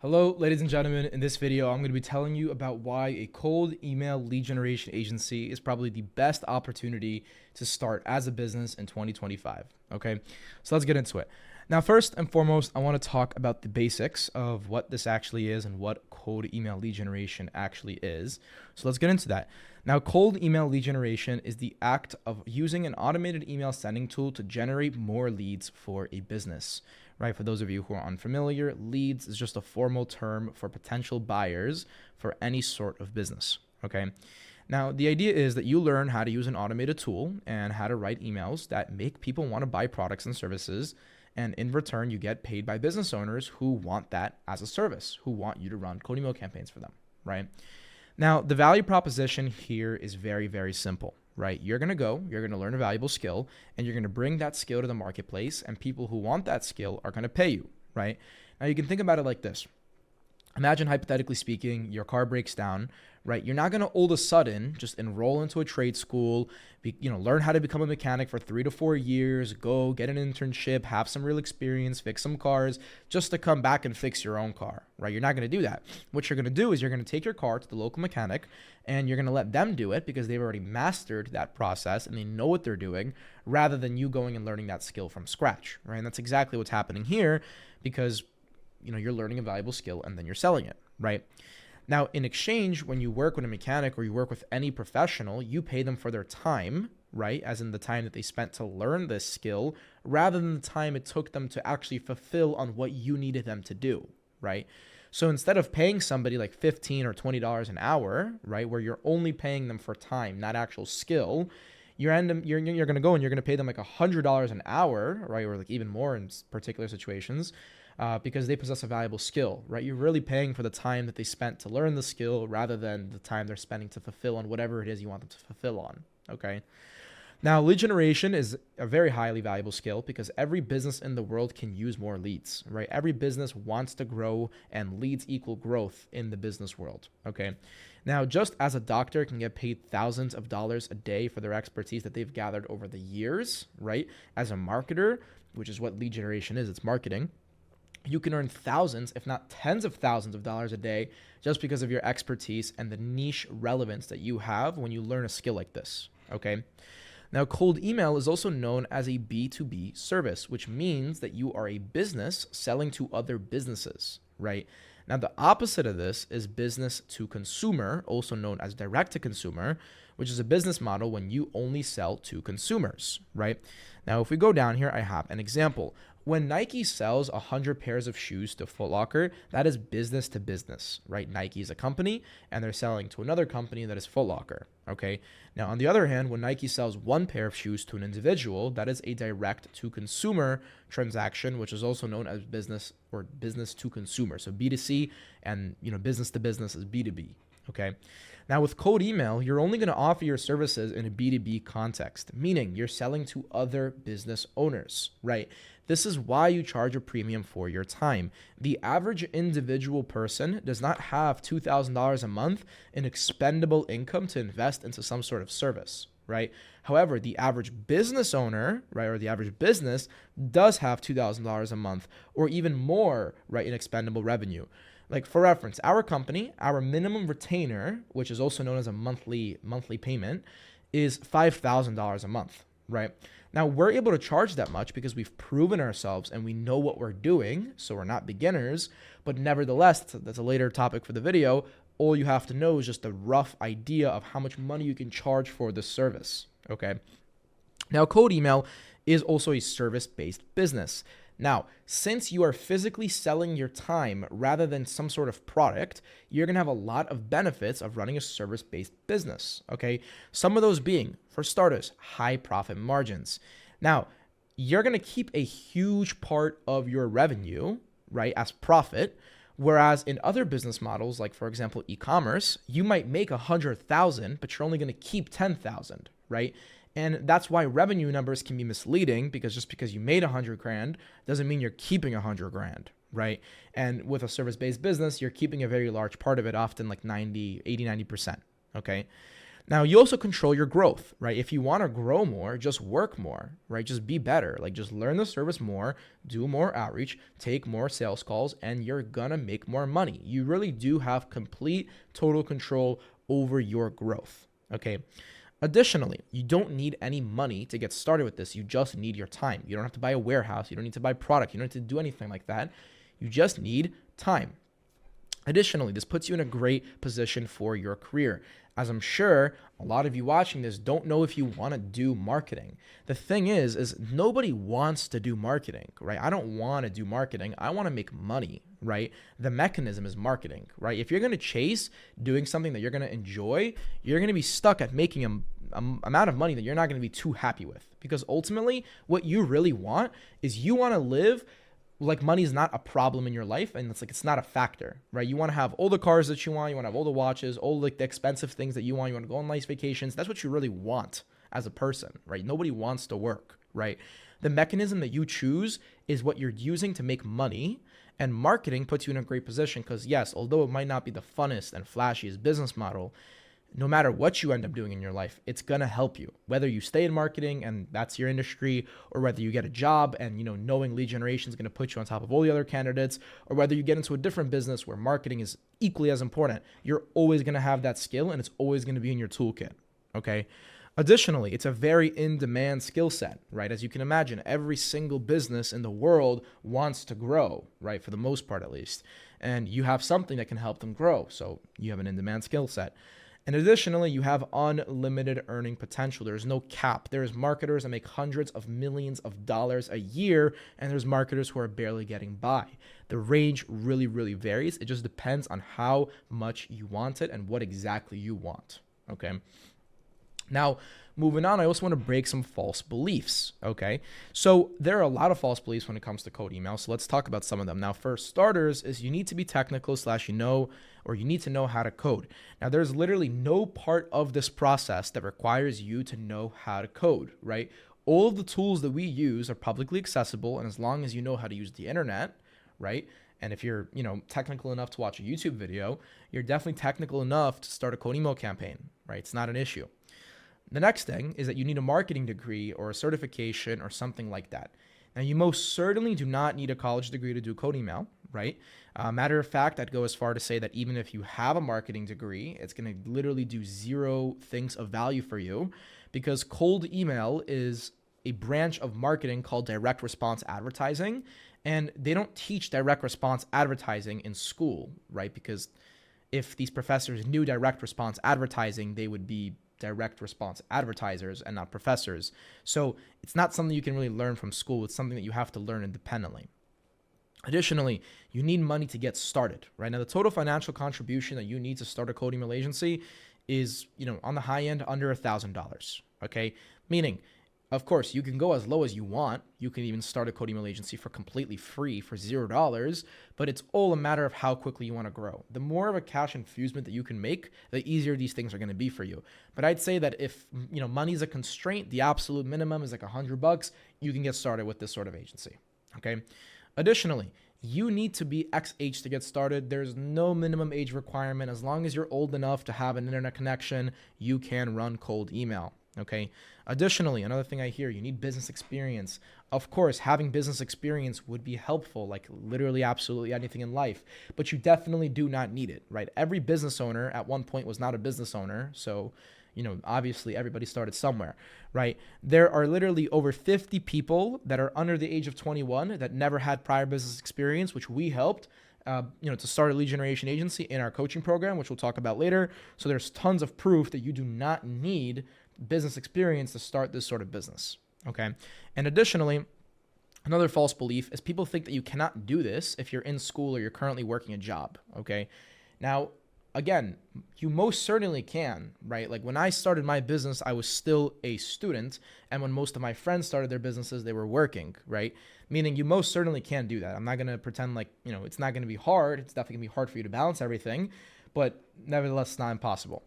Hello, ladies and gentlemen. In this video, I'm going to be telling you about why a cold email lead generation agency is probably the best opportunity to start as a business in 2025. Okay, so let's get into it. Now, first and foremost, I want to talk about the basics of what this actually is and what cold email lead generation actually is. So let's get into that. Now, cold email lead generation is the act of using an automated email sending tool to generate more leads for a business. Right? For those of you who are unfamiliar, leads is just a formal term for potential buyers for any sort of business. Okay. Now, the idea is that you learn how to use an automated tool and how to write emails that make people want to buy products and services. And in return, you get paid by business owners who want that as a service, who want you to run cold email campaigns for them. Right. Now, the value proposition here is very, very simple. Right? You're going to learn a valuable skill, and you're going to bring that skill to the marketplace, and people who want that skill are going to pay you, right? Now you can think about it like this. Imagine, hypothetically speaking, your car breaks down, right? You're not going to all of a sudden just enroll into a trade school, learn how to become a mechanic for 3 to 4 years, go get an internship, have some real experience, fix some cars, just to come back and fix your own car, right? You're not going to do that. What you're going to do is you're going to take your car to the local mechanic and you're going to let them do it because they've already mastered that process and they know what they're doing, rather than you going and learning that skill from scratch, right? And that's exactly what's happening here, because you're learning a valuable skill and then you're selling it, right? Now, in exchange, when you work with a mechanic or you work with any professional, you pay them for their time, right? As in the time that they spent to learn this skill, rather than the time it took them to actually fulfill on what you needed them to do, right? So instead of paying somebody like $15 or $20 an hour, right, where you're only paying them for time, not actual skill, you're going to go and you're going to pay them like $100 an hour, right, or like even more in particular situations, because they possess a valuable skill, right? You're really paying for the time that they spent to learn the skill rather than the time they're spending to fulfill on whatever it is you want them to fulfill on, okay? Now, lead generation is a very highly valuable skill because every business in the world can use more leads, right? Every business wants to grow, and leads equal growth in the business world, okay? Now, just as a doctor can get paid thousands of dollars a day for their expertise that they've gathered over the years, right? As a marketer, which is what lead generation is, it's marketing, you can earn thousands, if not tens of thousands of dollars a day just because of your expertise and the niche relevance that you have when you learn a skill like this, okay? Now, cold email is also known as a B2B service, which means that you are a business selling to other businesses, right? Now, the opposite of this is business to consumer, also known as direct to consumer, which is a business model when you only sell to consumers, right? Now, if we go down here, I have an example. When Nike sells 100 pairs of shoes to Foot Locker, that is business to business, right? Nike is a company and they're selling to another company that is Foot Locker, okay? Now, on the other hand, when Nike sells one pair of shoes to an individual, that is a direct to consumer transaction, which is also known as business or business to consumer. So B2C and, business to business is B2B, okay? Now, with cold email, you're only going to offer your services in a B2B context, meaning you're selling to other business owners, right? This is why you charge a premium for your time. The average individual person does not have $2,000 a month in expendable income to invest into some sort of service, right? However, the average business owner, right, or the average business does have $2,000 a month or even more, right, in expendable revenue. Like, for reference, our company, our minimum retainer, which is also known as a monthly payment, is $5,000 a month, right? Now, we're able to charge that much because we've proven ourselves and we know what we're doing, so we're not beginners, but nevertheless, that's a later topic for the video. All you have to know is just a rough idea of how much money you can charge for this service, okay? Now, cold email is also a service-based business. Now, since you are physically selling your time rather than some sort of product, you're going to have a lot of benefits of running a service-based business, okay? Some of those being, for starters, high profit margins. Now, you're going to keep a huge part of your revenue, right, as profit, whereas in other business models, like for example, e-commerce, you might make 100,000, but you're only going to keep 10,000, right? And that's why revenue numbers can be misleading, because just because you made 100 grand doesn't mean you're keeping 100 grand, right? And with a service-based business, you're keeping a very large part of it, often like 90%. Okay. Now, you also control your growth, right? If you want to grow more, just work more, right? Just be better. Like, just learn the service more, do more outreach, take more sales calls, and you're going to make more money. You really do have complete, total control over your growth, okay? Additionally, you don't need any money to get started with this. You just need your time. You don't have to buy a warehouse. You don't need to buy product. You don't need to do anything like that. You just need time. Additionally, this puts you in a great position for your career, as I'm sure a lot of you watching this don't know if you want to do marketing. The thing is nobody wants to do marketing, right? I don't want to do marketing. I want to make money, right? The mechanism is marketing, right? If you're going to chase doing something that you're going to enjoy, you're going to be stuck at making a amount of money that you're not going to be too happy with, because ultimately what you really want is you want to live like money is not a problem in your life, and it's not a factor, right? You want to have all the cars that you want, you want to have all the watches, all like the expensive things that you want to go on nice vacations. That's what you really want as a person, right? Nobody wants to work, right? The mechanism that you choose is what you're using to make money, and marketing puts you in a great position because yes, although it might not be the funnest and flashiest business model, no matter what you end up doing in your life, it's going to help you, whether you stay in marketing and that's your industry, or whether you get a job and, knowing lead generation is going to put you on top of all the other candidates, or whether you get into a different business where marketing is equally as important. You're always going to have that skill and it's always going to be in your toolkit. Okay. Additionally, it's a very in-demand skill set, right? As you can imagine, every single business in the world wants to grow, right? For the most part, at least. And you have something that can help them grow. So you have an in-demand skill set. And additionally, you have unlimited earning potential. There's no cap. There's marketers that make hundreds of millions of dollars a year, and there's marketers who are barely getting by. The range really, really varies. It just depends on how much you want it and what exactly you want, okay? Now, moving on, I also want to break some false beliefs, okay? So there are a lot of false beliefs when it comes to cold email, so let's talk about some of them. Now, for starters, is you need to be technical / you need to know how to code. Now, there's literally no part of this process that requires you to know how to code, right? All of the tools that we use are publicly accessible, and as long as you know how to use the internet, right? And if you're, technical enough to watch a YouTube video, you're definitely technical enough to start a cold email campaign, right? It's not an issue. The next thing is that you need a marketing degree or a certification or something like that. Now, you most certainly do not need a college degree to do cold email, right? Matter of fact, I'd go as far to say that even if you have a marketing degree, it's going to literally do zero things of value for you, because cold email is a branch of marketing called direct response advertising, and they don't teach direct response advertising in school, right? Because if these professors knew direct response advertising, they would be direct response advertisers and not professors. So it's not something you can really learn from school. It's something that you have to learn independently. Additionally, you need money to get started, right? Now, the total financial contribution that you need to start a cold email agency is, on the high end, under $1,000, okay? Meaning, of course, you can go as low as you want. You can even start a cold email agency for completely free for $0, but it's all a matter of how quickly you want to grow. The more of a cash infusement that you can make, the easier these things are going to be for you. But I'd say that if, money is a constraint, the absolute minimum is like $100, you can get started with this sort of agency, okay? Additionally, you need to be X age to get started. There's no minimum age requirement. As long as you're old enough to have an internet connection, you can run cold email. Okay. Additionally, another thing I hear, you need business experience. Of course, having business experience would be helpful, like literally absolutely anything in life, but you definitely do not need it, right? Every business owner at one point was not a business owner. So, obviously everybody started somewhere, right? There are literally over 50 people that are under the age of 21 that never had prior business experience, which we helped, to start a lead generation agency in our coaching program, which we'll talk about later. So there's tons of proof that you do not need business experience to start this sort of business, okay? And additionally, another false belief is people think that you cannot do this if you're in school or you're currently working a job, okay? Now, again, you most certainly can, right? Like when I started my business, I was still a student, and when most of my friends started their businesses, they were working, right? Meaning you most certainly can do that. I'm not going to pretend like, it's not going to be hard. It's definitely going to be hard for you to balance everything, but nevertheless, it's not impossible.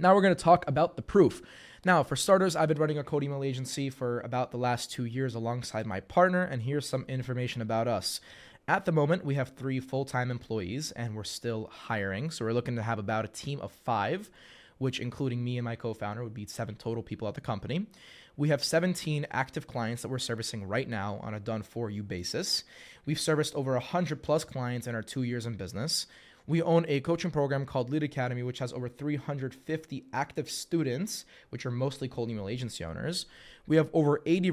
Now we're going to talk about the proof. Now, for starters, I've been running a cold email agency for about the last 2 years alongside my partner, and here's some information about us. At the moment, we have 3 full-time employees, and we're still hiring, so we're looking to have about a team of 5. which including me and my co-founder would be 7 total people at the company. We have 17 active clients that we're servicing right now on a done for you basis. We've serviced over 100 plus clients in our 2 years in business. We own a coaching program called Lead Academy, which has over 350 active students, which are mostly cold email agency owners. We have over 80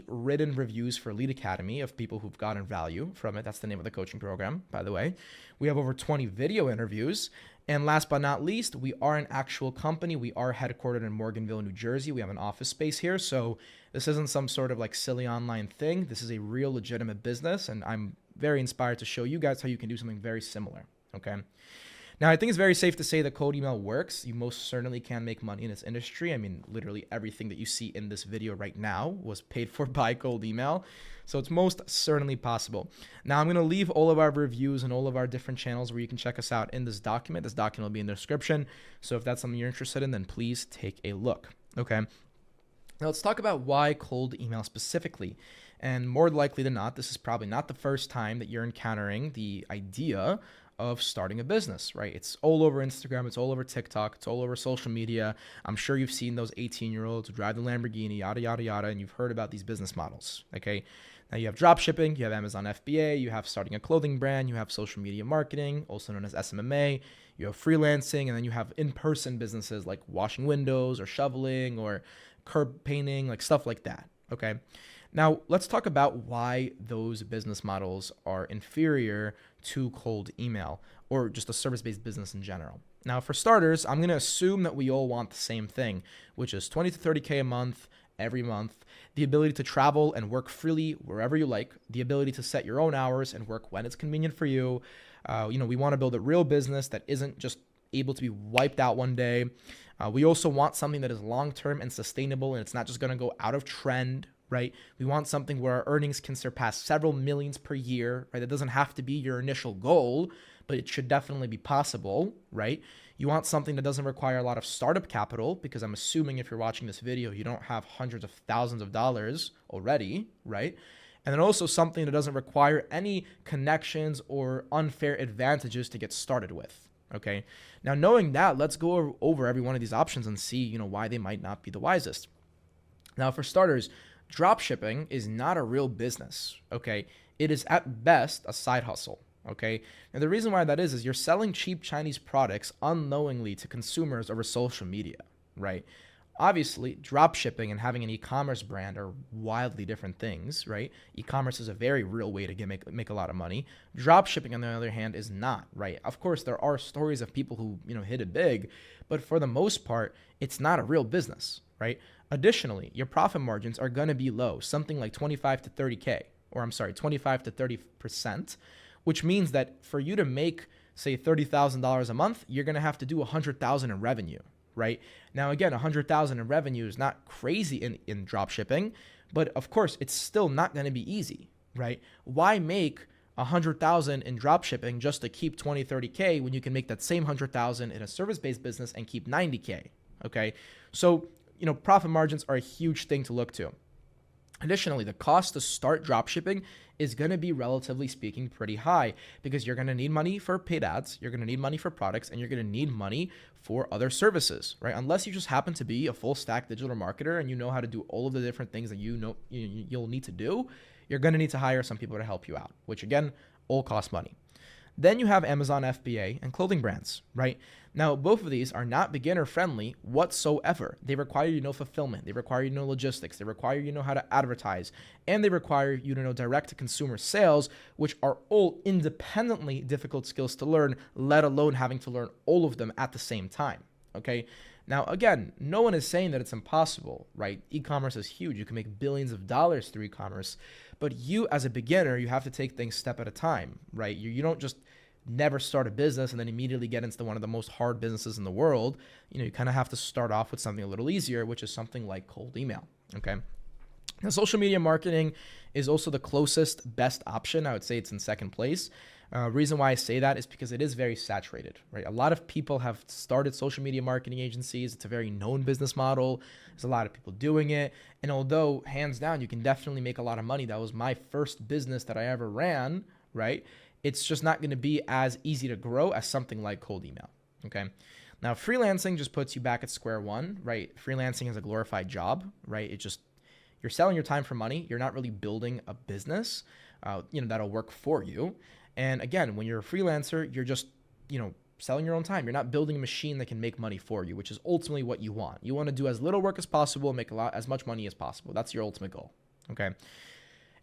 written reviews for Lead Academy of people who've gotten value from it. That's the name of the coaching program, by the way. We have over 20 video interviews. And last but not least, we are an actual company. We are headquartered in Morganville, New Jersey. We have an office space here. So this isn't some sort of like silly online thing. This is a real legitimate business. And I'm very inspired to show you guys how you can do something very similar. Okay. Now, I think it's very safe to say that cold email works. You most certainly can make money in this industry. I mean, literally everything that you see in this video right now was paid for by cold email. So it's most certainly possible. Now, I'm going to leave all of our reviews and all of our different channels where you can check us out in this document. This document will be in the description. So if that's something you're interested in, then please take a look. Okay. Now, let's talk about why cold email specifically. And more likely than not, this is probably not the first time that you're encountering the idea of starting a business, right? It's all over Instagram, it's all over TikTok, it's all over social media. I'm sure you've seen those 18-year-olds who drive the Lamborghini, yada, yada, yada, and you've heard about these business models, okay? Now you have drop shipping, you have Amazon FBA, you have starting a clothing brand, you have social media marketing, also known as SMMA, you have freelancing, and then you have in-person businesses like washing windows or shoveling or curb painting, like stuff like that, okay? Now, let's talk about why those business models are inferior to cold email or just a service-based business in general. Now, for starters, I'm going to assume that we all want the same thing, which is 20 to 30K a month, every month, the ability to travel and work freely wherever you like, the ability to set your own hours and work when it's convenient for you. We want to build a real business that isn't just able to be wiped out one day. We also want something that is long-term and sustainable, and it's not just going to go out of trend, right? We want something where our earnings can surpass several millions per year, right? That doesn't have to be your initial goal, but it should definitely be possible, right? You want something that doesn't require a lot of startup capital, because I'm assuming if you're watching this video, you don't have hundreds of thousands of dollars already, right? And then also something that doesn't require any connections or unfair advantages to get started with, okay? Now, knowing that, let's go over every one of these options and see, why they might not be the wisest. Now, for starters, drop shipping is not a real business, okay? It is at best a side hustle, okay? And the reason why that is you're selling cheap Chinese products unknowingly to consumers over social media, right? Obviously, drop shipping and having an e-commerce brand are wildly different things, right? E-commerce is a very real way to make a lot of money. Drop shipping, on the other hand, is not, right? Of course, there are stories of people who, hit it big, but for the most part, it's not a real business, right? Additionally, your profit margins are going to be low, something like 25 to 30K, or 25 to 30%, which means that for you to make, say, $30,000 a month, you're going to have to do $100,000 in revenue, right? Now, again, $100,000 in revenue is not crazy in drop shipping, but of course, it's still not going to be easy, right? Why make $100,000 in drop shipping just to keep 20, 30K when you can make that same $100,000 in a service-based business and keep 90K, okay? So, profit margins are a huge thing to look to. Additionally, the cost to start dropshipping is going to be, relatively speaking, pretty high, because you're going to need money for paid ads, you're going to need money for products, and you're going to need money for other services, right? Unless you just happen to be a full stack digital marketer and you know how to do all of the different things that you'll need to do, you're going to need to hire some people to help you out, which again, all cost money. Then you have Amazon FBA and clothing brands, right? Now, both of these are not beginner friendly whatsoever. They require you to know fulfillment. They require you to know logistics. They require you to know how to advertise. And they require you to know direct to consumer sales, which are all independently difficult skills to learn, let alone having to learn all of them at the same time, okay? Now, again, no one is saying that it's impossible, right? E-commerce is huge. You can make billions of dollars through e-commerce, but you as a beginner, you have to take things step at a time, right? You don't just never start a business and then immediately get into one of the most hard businesses in the world. You kind of have to start off with something a little easier, which is something like cold email, okay? Now, social media marketing is also the closest best option. I would say it's in second place. Reason why I say that is because it is very saturated, right? A lot of people have started social media marketing agencies. It's a very known business model. There's a lot of people doing it. And although hands down, you can definitely make a lot of money. That was my first business that I ever ran, right? It's just not going to be as easy to grow as something like cold email, okay? Now, freelancing just puts you back at square one, right? Freelancing is a glorified job, right? You're selling your time for money. You're not really building a business, that'll work for you. And again, when you're a freelancer, you're just, selling your own time. You're not building a machine that can make money for you, which is ultimately what you want. You want to do as little work as possible and make as much money as possible. That's your ultimate goal. Okay.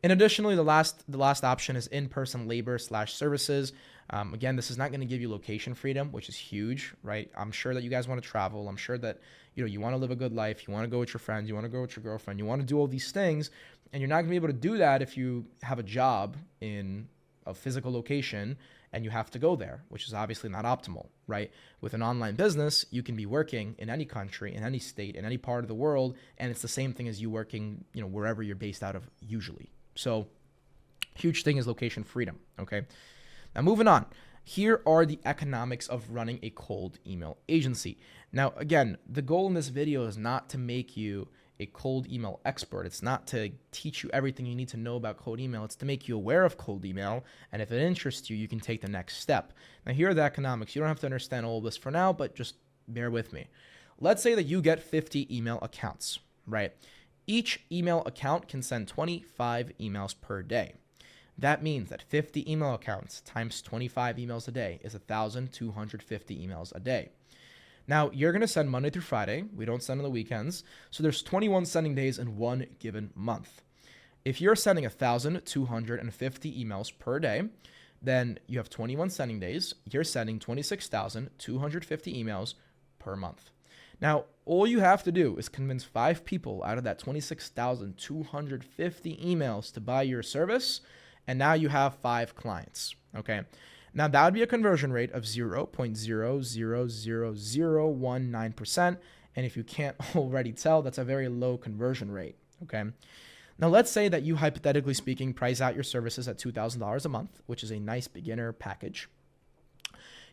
And additionally, the last option is in-person labor/services. Again, this is not going to give you location freedom, which is huge, right? I'm sure that you guys want to travel. I'm sure that you want to live a good life. You want to go with your friends. You want to go with your girlfriend. You want to do all these things, and you're not going to be able to do that if you have a job in a physical location and you have to go there, which is obviously not optimal, right? With an online business, you can be working in any country, in any state, in any part of the world, and it's the same thing as you working, wherever you're based out of usually. So huge thing is location freedom, okay? Now moving on. Here are the economics of running a cold email agency. Now, again, the goal in this video is not to make you a cold email expert. It's not to teach you everything you need to know about cold email. It's to make you aware of cold email. And if it interests you, you can take the next step. Now, here are the economics. You don't have to understand all of this for now, but just bear with me. Let's say that you get 50 email accounts, right? Each email account can send 25 emails per day. That means that 50 email accounts times 25 emails a day is 1,250 emails a day. Now, you're going to send Monday through Friday. We don't send on the weekends. So there's 21 sending days in one given month. If you're sending 1,250 emails per day, then you have 21 sending days. You're sending 26,250 emails per month. Now, all you have to do is convince 5 people out of that 26,250 emails to buy your service, and now you have 5 clients, okay? Now, that would be a conversion rate of 0.000019%, and if you can't already tell, that's a very low conversion rate, okay? Now, let's say that you, hypothetically speaking, price out your services at $2,000 a month, which is a nice beginner package.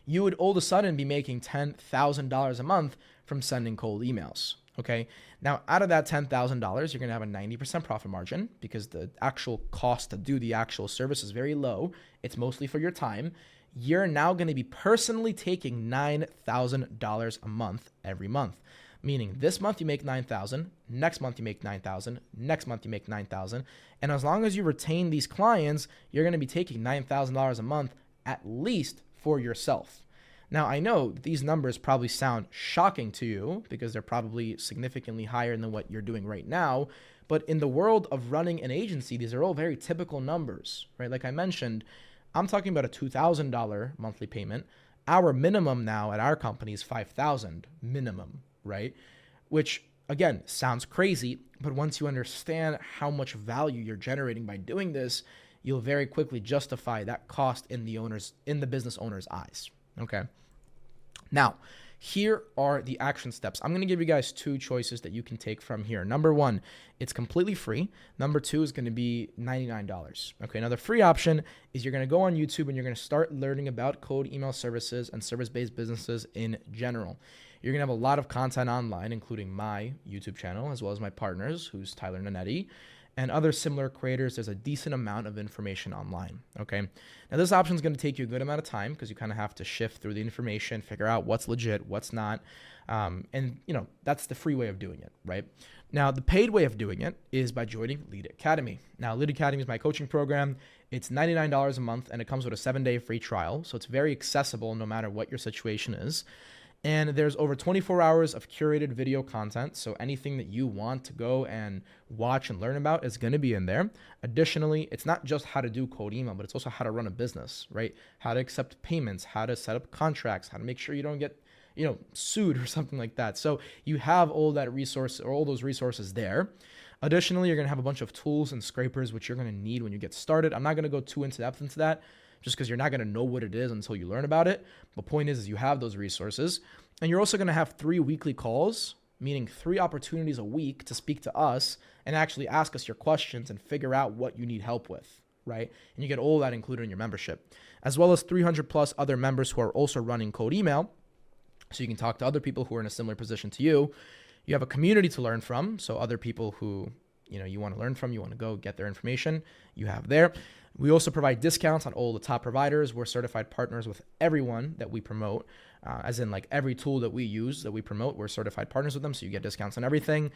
You would all of a sudden be making $10,000 a month from sending cold emails, okay? Now, out of that $10,000, you're going to have a 90% profit margin because the actual cost to do the actual service is very low. It's mostly for your time. You're now going to be personally taking $9,000 a month every month, meaning this month you make $9,000, next month you make $9,000, next month you make $9,000. And as long as you retain these clients, you're going to be taking $9,000 a month at least for yourself. Now, I know these numbers probably sound shocking to you because they're probably significantly higher than what you're doing right now. But in the world of running an agency, these are all very typical numbers, right? Like I mentioned, I'm talking about a $2,000 monthly payment. Our minimum now at our company is $5,000 minimum, right? Which, again, sounds crazy. But once you understand how much value you're generating by doing this, you'll very quickly justify that cost in the business owner's eyes. Okay. Now, here are the action steps. I'm going to give you guys 2 choices that you can take from here. Number 1, it's completely free. Number 2 is going to be $99. Okay. Now, the free option is you're going to go on YouTube and you're going to start learning about cold email services and service-based businesses in general. You're going to have a lot of content online, including my YouTube channel, as well as my partners, who's Tyler Nanetti, and other similar creators. There's a decent amount of information online, okay? Now, this option is going to take you a good amount of time because you kind of have to shift through the information, figure out what's legit, what's not, and, that's the free way of doing it, right? Now, the paid way of doing it is by joining Lead Academy. Now, Lead Academy is my coaching program. It's $99 a month, and it comes with a 7-day free trial, so it's very accessible no matter what your situation is. And there's over 24 hours of curated video content. So anything that you want to go and watch and learn about is going to be in there. Additionally, it's not just how to do cold email, but it's also how to run a business, right? How to accept payments, how to set up contracts, how to make sure you don't get, sued or something like that. So you have all that resource or all those resources there. Additionally, you're going to have a bunch of tools and scrapers, which you're going to need when you get started. I'm not going to go too into depth into that, just because you're not going to know what it is until you learn about it. The point is you have those resources. And you're also going to have 3 weekly calls, meaning 3 opportunities a week to speak to us and actually ask us your questions and figure out what you need help with, right? And you get all that included in your membership, as well as 300 plus other members who are also running cold email. So you can talk to other people who are in a similar position to you. You have a community to learn from. So other people who you want to learn from, you want to go get their information, you have there. We also provide discounts on all the top providers. We're certified partners with everyone that we promote, as in like every tool that we use that we promote, we're certified partners with them. So you get discounts on everything.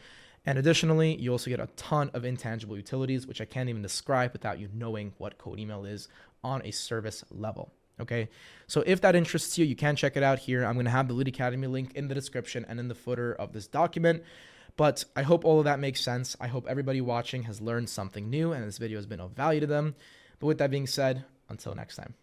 And additionally, you also get a ton of intangible utilities, which I can't even describe without you knowing what Code Email is on a service level. Okay, so if that interests you, you can check it out here. I'm going to have the Lead Academy link in the description and in the footer of this document. But I hope all of that makes sense. I hope everybody watching has learned something new and this video has been of value to them. But with that being said, until next time.